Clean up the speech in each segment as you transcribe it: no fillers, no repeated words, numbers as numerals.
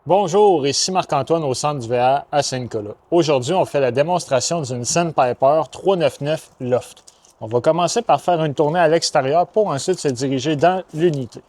Bonjour, ici Marc-Antoine au centre du VA à Saint-Nicolas. Aujourd'hui, on fait la démonstration d'une Sandpiper 399 Loft. On va commencer par faire une tournée à l'extérieur pour ensuite se diriger dans l'unité.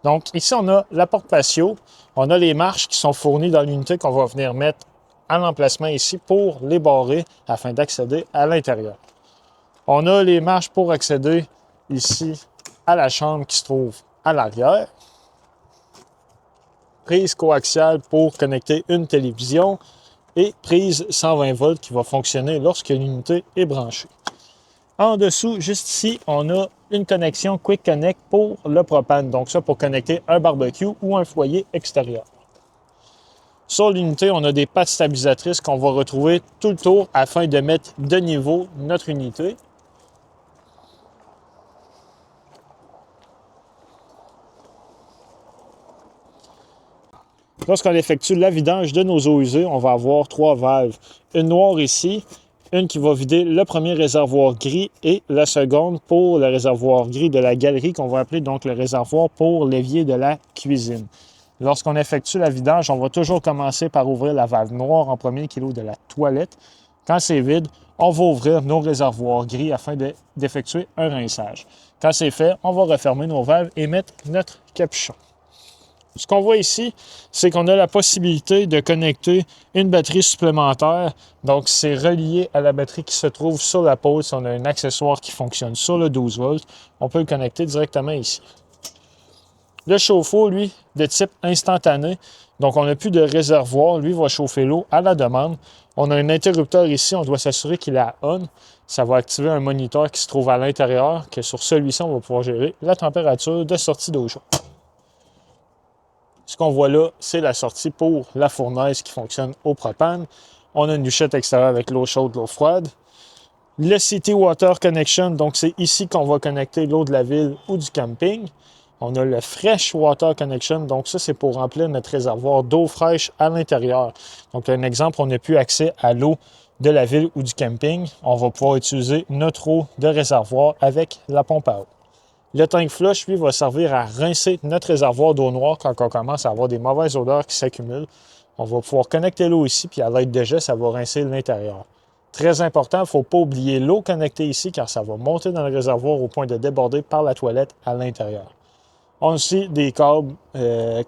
Donc ici, on a la porte patio, on a les marches qui sont fournies dans l'unité qu'on va venir mettre à l'emplacement ici pour les barrer afin d'accéder à l'intérieur. On a les marches pour accéder ici à la chambre qui se trouve à l'arrière. Prise coaxiale pour connecter une télévision et prise 120 volts qui va fonctionner lorsque l'unité est branchée. En dessous, juste ici, on a une connexion Quick Connect pour le propane. Donc ça, pour connecter un barbecue ou un foyer extérieur. Sur l'unité, on a des pattes stabilisatrices qu'on va retrouver tout le tour afin de mettre de niveau notre unité. Lorsqu'on effectue la vidange de nos eaux usées, on va avoir trois valves. Une noire ici, une qui va vider le premier réservoir gris et la seconde pour le réservoir gris de la galerie qu'on va appeler donc le réservoir pour l'évier de la cuisine. Lorsqu'on effectue la vidange, on va toujours commencer par ouvrir la valve noire en premier qui est l'eau de la toilette. Quand c'est vide, on va ouvrir nos réservoirs gris afin d'effectuer un rinçage. Quand c'est fait, on va refermer nos valves et mettre notre capuchon. Ce qu'on voit ici, c'est qu'on a la possibilité de connecter une batterie supplémentaire. Donc, c'est relié à la batterie qui se trouve sur la pôle. Si on a un accessoire qui fonctionne sur le 12 volts, on peut le connecter directement ici. Le chauffe-eau, lui, de type instantané. Donc, on n'a plus de réservoir. Lui va chauffer l'eau à la demande. On a un interrupteur ici. On doit s'assurer qu'il est à on. Ça va activer un moniteur qui se trouve à l'intérieur, que sur celui-ci, on va pouvoir gérer la température de sortie d'eau chaude. Ce qu'on voit là, c'est la sortie pour la fournaise qui fonctionne au propane. On a une douchette extérieure avec l'eau chaude, l'eau froide. Le City Water Connection, donc c'est ici qu'on va connecter l'eau de la ville ou du camping. On a le Fresh Water Connection, donc ça c'est pour remplir notre réservoir d'eau fraîche à l'intérieur. Donc un exemple, on n'a plus accès à l'eau de la ville ou du camping. On va pouvoir utiliser notre eau de réservoir avec la pompe à eau. Le tank flush, lui, va servir à rincer notre réservoir d'eau noire quand on commence à avoir des mauvaises odeurs qui s'accumulent. On va pouvoir connecter l'eau ici, puis à l'aide de jet, ça va rincer l'intérieur. Très important, il ne faut pas oublier l'eau connectée ici, car ça va monter dans le réservoir au point de déborder par la toilette à l'intérieur. On a aussi des câbles,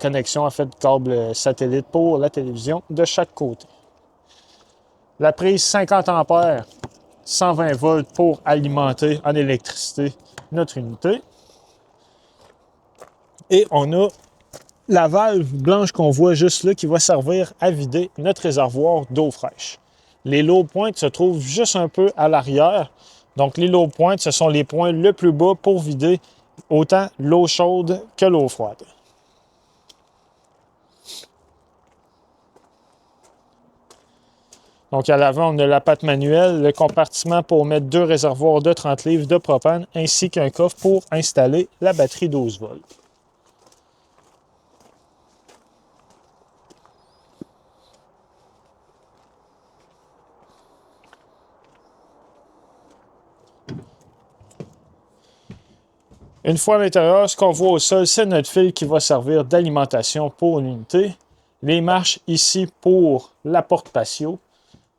connexion en fait, câbles satellites pour la télévision de chaque côté. La prise 50 ampères, 120 volts pour alimenter en électricité notre unité. Et on a la valve blanche qu'on voit juste là qui va servir à vider notre réservoir d'eau fraîche. Les low points se trouvent juste un peu à l'arrière. Donc les low points, ce sont les points le plus bas pour vider autant l'eau chaude que l'eau froide. Donc à l'avant, on a la patte manuelle, le compartiment pour mettre deux réservoirs de 30 livres de propane ainsi qu'un coffre pour installer la batterie 12 volts. Une fois à l'intérieur, ce qu'on voit au sol, c'est notre fil qui va servir d'alimentation pour l'unité. Les marches ici pour la porte patio.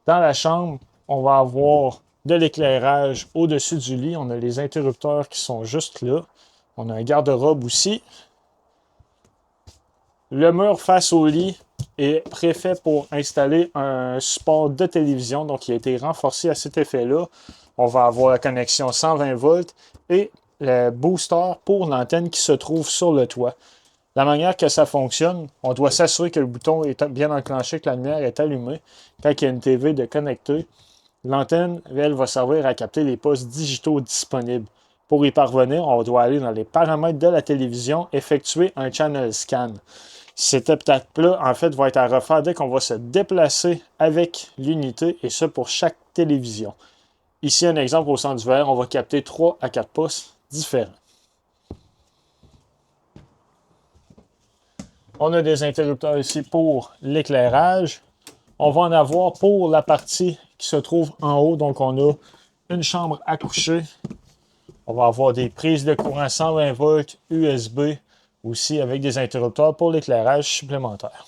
Dans la chambre, on va avoir de l'éclairage au-dessus du lit. On a les interrupteurs qui sont juste là. On a un garde-robe aussi. Le mur face au lit est préfet pour installer un support de télévision. Donc, il a été renforcé à cet effet-là. On va avoir la connexion 120 volts et le booster pour l'antenne qui se trouve sur le toit. La manière que ça fonctionne, on doit s'assurer que le bouton est bien enclenché, que la lumière est allumée. Quand il y a une TV de connecter, l'antenne, elle, va servir à capter les postes digitaux disponibles. Pour y parvenir, on doit aller dans les paramètres de la télévision, effectuer un channel scan. Cette étape-là, en fait, va être à refaire dès qu'on va se déplacer avec l'unité, et ça pour chaque télévision. Ici, un exemple au centre du verre, on va capter 3 à 4 postes différents. On a des interrupteurs ici pour l'éclairage. On va en avoir pour la partie qui se trouve en haut. Donc, on a une chambre à coucher. On va avoir des prises de courant 120 volts USB aussi avec des interrupteurs pour l'éclairage supplémentaire.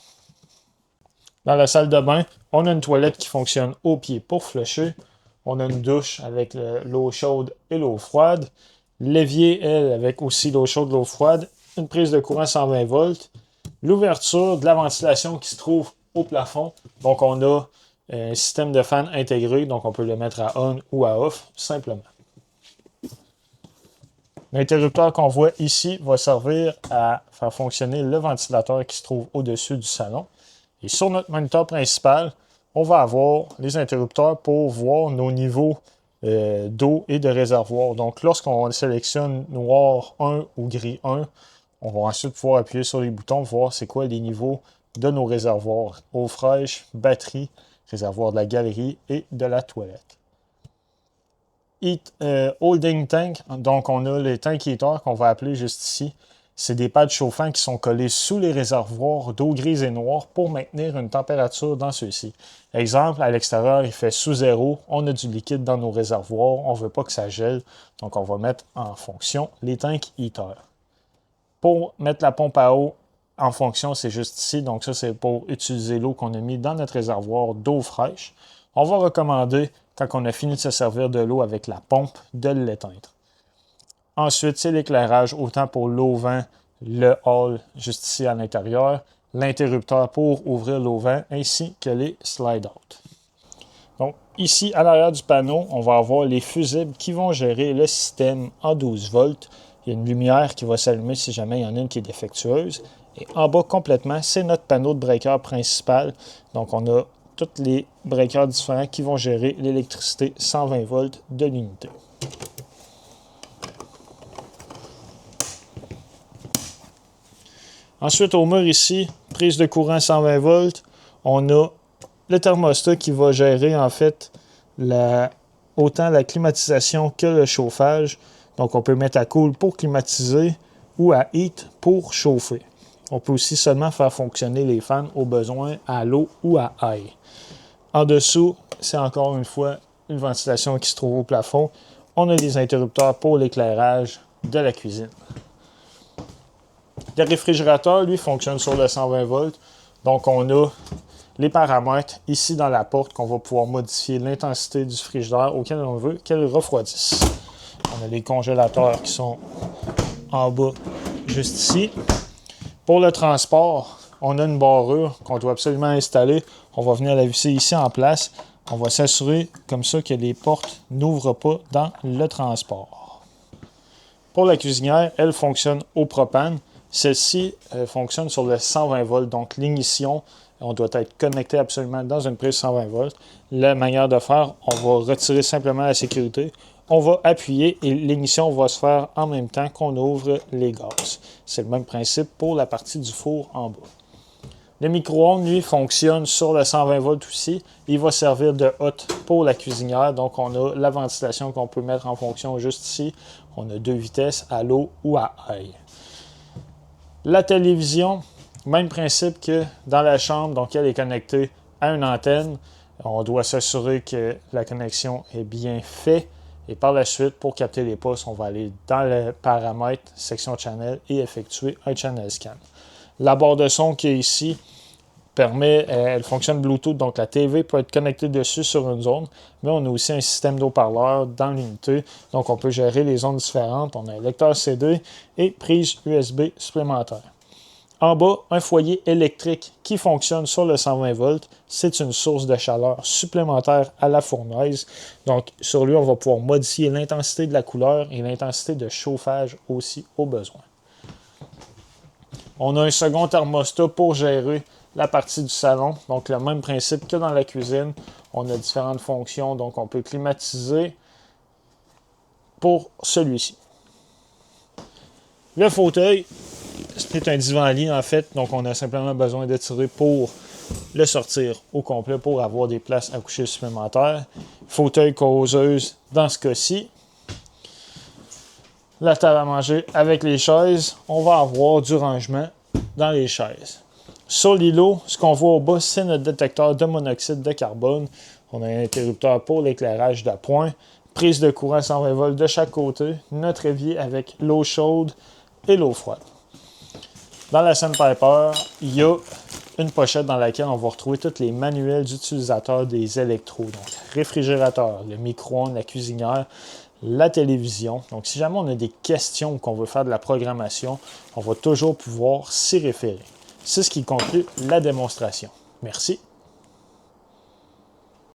Dans la salle de bain, on a une toilette qui fonctionne au pied pour flusher. On a une douche avec l'eau chaude et l'eau froide. L'évier, elle, avec aussi l'eau chaude et l'eau froide. Une prise de courant 120 volts. L'ouverture de la ventilation qui se trouve au plafond. Donc, on a un système de fan intégré. Donc, on peut le mettre à on ou à off, simplement. L'interrupteur qu'on voit ici va servir à faire fonctionner le ventilateur qui se trouve au-dessus du salon. Et sur notre moniteur principal, on va avoir les interrupteurs pour voir nos niveaux d'eau et de réservoir. Donc, lorsqu'on sélectionne noir 1 ou gris 1, on va ensuite pouvoir appuyer sur les boutons, voir c'est quoi les niveaux de nos réservoirs. Eau fraîche, batterie, réservoir de la galerie et de la toilette. Heat Holding Tank, donc on a les tank heaters qu'on va appeler juste ici. C'est des pads chauffants qui sont collés sous les réservoirs d'eau grise et noire pour maintenir une température dans ceux-ci. Exemple, à l'extérieur, il fait sous zéro, on a du liquide dans nos réservoirs, on ne veut pas que ça gèle, donc on va mettre en fonction les tank heaters. Pour mettre la pompe à eau en fonction, c'est juste ici, donc ça c'est pour utiliser l'eau qu'on a mis dans notre réservoir d'eau fraîche. On va recommander, quand on a fini de se servir de l'eau avec la pompe, de l'éteindre. Ensuite, c'est l'éclairage, autant pour l'auvent, le hall juste ici à l'intérieur, l'interrupteur pour ouvrir l'auvent, ainsi que les slide-out. Donc, ici, à l'arrière du panneau, on va avoir les fusibles qui vont gérer le système en 12 volts. Il y a une lumière qui va s'allumer si jamais il y en a une qui est défectueuse. Et en bas, complètement, c'est notre panneau de breaker principal. Donc, on a tous les breakers différents qui vont gérer l'électricité 120 volts de l'unité. Ensuite, au mur ici, prise de courant 120 volts, on a le thermostat qui va gérer en fait autant la climatisation que le chauffage. Donc, on peut mettre à cool pour climatiser ou à heat pour chauffer. On peut aussi seulement faire fonctionner les fans au besoin à l'eau ou à air. En dessous, c'est encore une fois une ventilation qui se trouve au plafond. On a des interrupteurs pour l'éclairage de la cuisine. Le réfrigérateur, lui, fonctionne sur le 120 volts. Donc, on a les paramètres ici dans la porte qu'on va pouvoir modifier l'intensité du frigidaire auquel on veut qu'elle refroidisse. On a les congélateurs qui sont en bas, juste ici. Pour le transport, on a une barrure qu'on doit absolument installer. On va venir la visser ici en place. On va s'assurer comme ça que les portes n'ouvrent pas dans le transport. Pour la cuisinière, elle fonctionne au propane. Celle-ci fonctionne sur le 120 volts, donc l'ignition, on doit être connecté absolument dans une prise 120 volts. La manière de faire, on va retirer simplement la sécurité, on va appuyer et l'ignition va se faire en même temps qu'on ouvre les gaz. C'est le même principe pour la partie du four en bas. Le micro-ondes, lui, fonctionne sur le 120 volts aussi. Il va servir de hotte pour la cuisinière. Donc, on a la ventilation qu'on peut mettre en fonction juste ici. On a 2 vitesses, à l'eau ou à air. La télévision, même principe que dans la chambre, donc elle est connectée à une antenne. On doit s'assurer que la connexion est bien faite. Et par la suite, pour capter les postes, on va aller dans le paramètre, section channel et effectuer un channel scan. La barre de son qui est ici elle fonctionne Bluetooth, donc la TV peut être connectée dessus sur une zone, mais on a aussi un système d'haut-parleur dans l'unité, donc on peut gérer les zones différentes. On a un lecteur CD et prise USB supplémentaire. En bas, un foyer électrique qui fonctionne sur le 120 volts. C'est une source de chaleur supplémentaire à la fournaise. Donc, sur lui, on va pouvoir modifier l'intensité de la couleur et l'intensité de chauffage aussi au besoin. On a un second thermostat pour gérer la partie du salon. Donc, le même principe que dans la cuisine. On a différentes fonctions. Donc, on peut climatiser pour celui-ci. Le fauteuil, c'est un divan-lit en fait. Donc, on a simplement besoin de tirer pour le sortir au complet pour avoir des places à coucher supplémentaires. Fauteuil causeuse dans ce cas-ci. La table à manger avec les chaises. On va avoir du rangement dans les chaises. Sur l'îlot, ce qu'on voit au bas, c'est notre détecteur de monoxyde de carbone. On a un interrupteur pour l'éclairage d'appoint, prise de courant 120 volts de chaque côté, notre évier avec l'eau chaude et l'eau froide. Dans la Sandpiper, il y a une pochette dans laquelle on va retrouver tous les manuels d'utilisateurs des électrodes. Donc, réfrigérateur, le micro-ondes, la cuisinière, la télévision. Donc, si jamais on a des questions ou qu'on veut faire de la programmation, on va toujours pouvoir s'y référer. C'est ce qui conclut la démonstration. Merci.